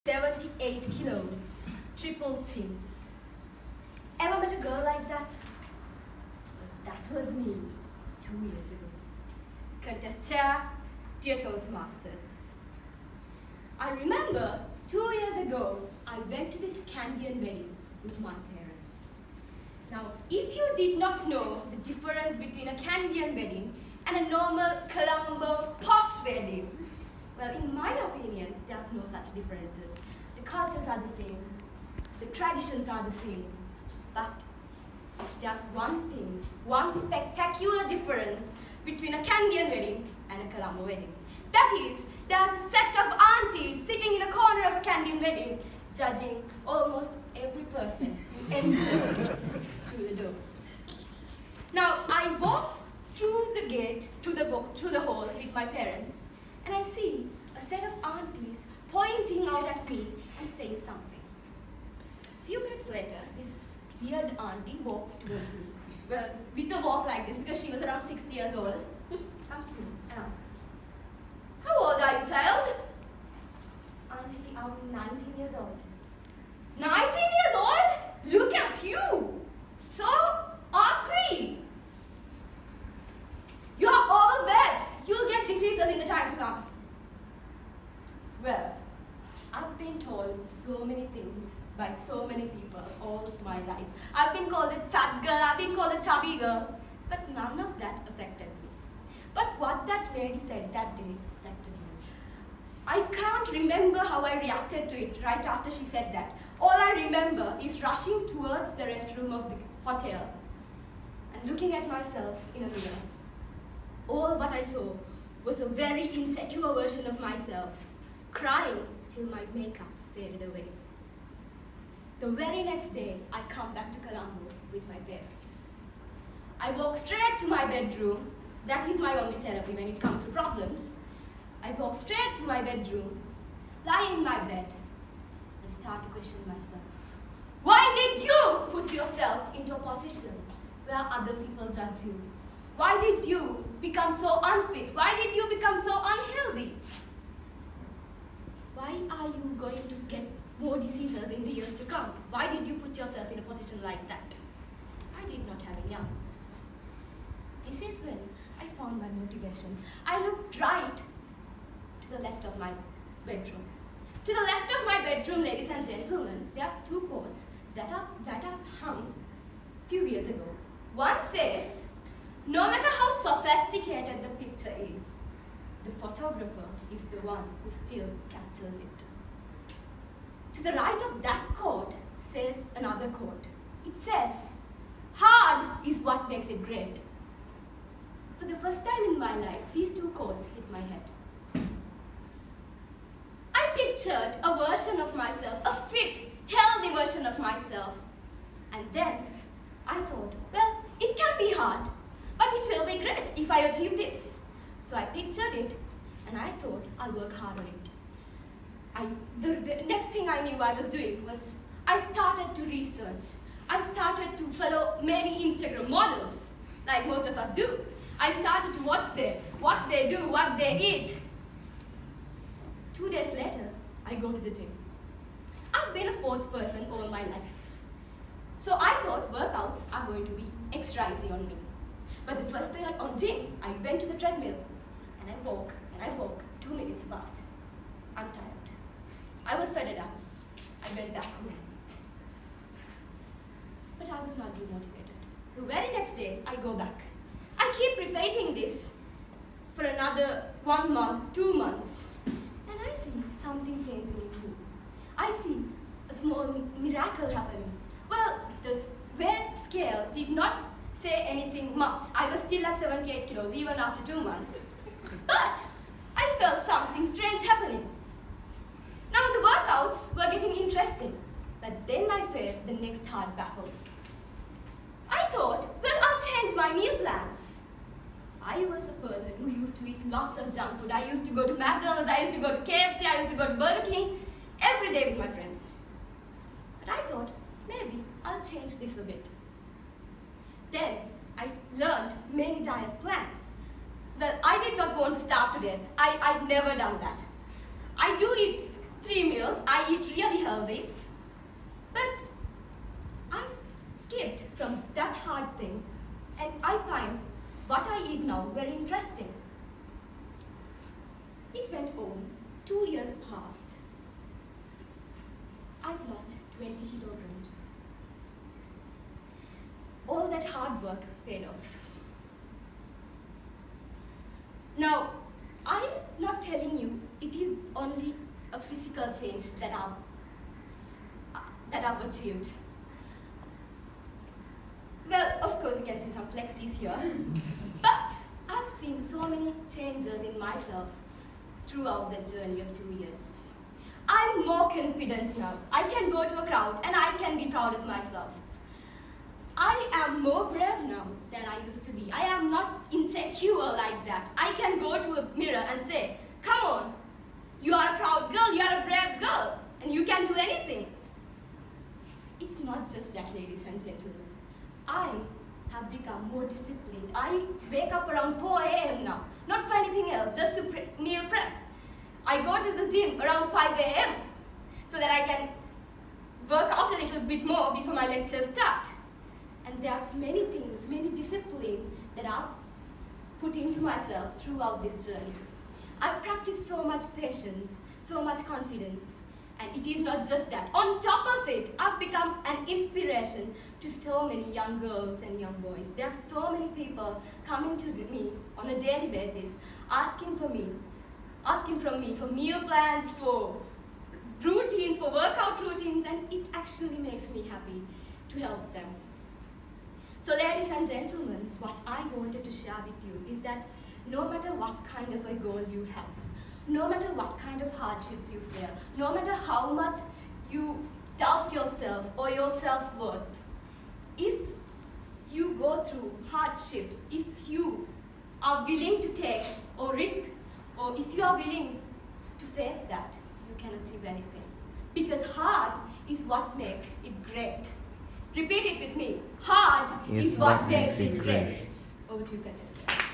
78 kilos, triple chins. Ever met a girl like that? That was me 2 years ago. Contest chair, dear Toastmasters. I remember 2 years ago, I went to this Canadian wedding with my parents. Now, if you did not know the difference between a Canadian wedding and a normal Colombo posh wedding, well, in my opinion, there's no such differences. The cultures are the same, the traditions are the same, but there's one thing, one spectacular difference between a Canadian wedding and a Colombo wedding. That is, there's a set of aunties sitting in a corner of a Canadian wedding, judging almost every person who enters through the door. Now, I walk through the gate to the hall with my parents, and I see a set of aunties pointing out at me and saying something. A few minutes later, this weird auntie walks towards me. Well, with a walk like this, because she was around 60 years old, comes to me and asks, "How old are you, child?" Auntie, I'm 19 years old. 19 years old? Look at you! So ugly! You're overweight. You'll get diseases in the time to come. Well, I've been told so many things by so many people all my life. I've been called a fat girl, I've been called a chubby girl, but none of that affected me. But what that lady said that day affected me. I can't remember how I reacted to it right after she said that. All I remember is rushing towards the restroom of the hotel and looking at myself in a mirror. All what I saw was a very insecure version of myself, crying till my makeup faded away. The very next day, I come back to Colombo with my parents. I walk straight to my bedroom. That is my only therapy when it comes to problems. I walk straight to my bedroom, lie in my bed, and start to question myself. Why did you put yourself into a position where other people judge you? Why did you become so unfit? Why did you become so unhealthy? Why are you going to get more diseases in the years to come? Why did you put yourself in a position like that? I did not have any answers. This is when I found my motivation. I looked right to the left of my bedroom. To the left of my bedroom, ladies and gentlemen, there's two quotes that I've hung a few years ago. One says, "No matter how sophisticated the picture is, the photographer is the one who still captures it." To the right of that quote says another quote. It says, "Hard is what makes it great." For the first time in my life, these two quotes hit my head. I pictured a version of myself, a fit, healthy version of myself. And then I thought, well, it can be hard, but it will be great if I achieve this. So I pictured it, and I thought I'll work hard on it. The next thing I knew I was doing was I started to research. I started to follow many Instagram models, like most of us do. I started to watch what they do, what they eat. 2 days later, I go to the gym. I've been a sports person all my life. So I thought workouts are going to be extra easy on me. But the first day on gym, I went to the treadmill and I walk 2 minutes fast. I'm tired. I was fed up. I went back home. But I was not demotivated. The very next day, I go back. I keep repeating this for another 1 month, 2 months. And I see something changing in me. I see a small miracle happening. Well, the weight scale did not say anything much. I was still at 78 kilos even after 2 months. But I felt something strange happening. Now the workouts were getting interesting. But then I faced the next hard battle. I thought, well, I'll change my meal plans. I was a person who used to eat lots of junk food. I used to go to McDonald's, I used to go to KFC, I used to go to Burger King every day with my friends. But I thought, maybe I'll change this a bit. Then I learned many diet plans. Well, I did not want to starve to death. I'd never done that. I do eat 3 meals. I eat really healthy. But I've skipped from that hard thing, and I find what I eat now very interesting. It went on. 2 years passed. I've lost 20 kilograms. All that hard work paid off. Now, I'm not telling you it is only a physical change that I've achieved. Well, of course, you can see some flexies here, but I've seen so many changes in myself throughout the journey of 2 years. I'm more confident now. I can go to a crowd and I can be proud of myself. I am more brave now than I used to be. I am not insecure like that. I can go to a mirror and say, come on, you are a proud girl, you are a brave girl, and you can do anything. It's not just that, ladies and gentlemen. I have become more disciplined. I wake up around 4 a.m. now, not for anything else, just to meal prep. I go to the gym around 5 a.m. so that I can work out a little bit more before my lectures start. And there's many things, many discipline that I've put into myself throughout this journey. I've practiced so much patience, so much confidence, and it is not just that. On top of it, I've become an inspiration to so many young girls and young boys. There are so many people coming to me on a daily basis, asking from me for meal plans, for routines, for workout routines, and it actually makes me happy to help them. So ladies and gentlemen, what I wanted to share with you is that no matter what kind of a goal you have, no matter what kind of hardships you feel, no matter how much you doubt yourself or your self-worth, if you go through hardships, if you are willing to take or risk, or if you are willing to face that, you can achieve anything. Because hard is what makes it great. Repeat it with me. Hard is what makes it great. Over to you, contestants.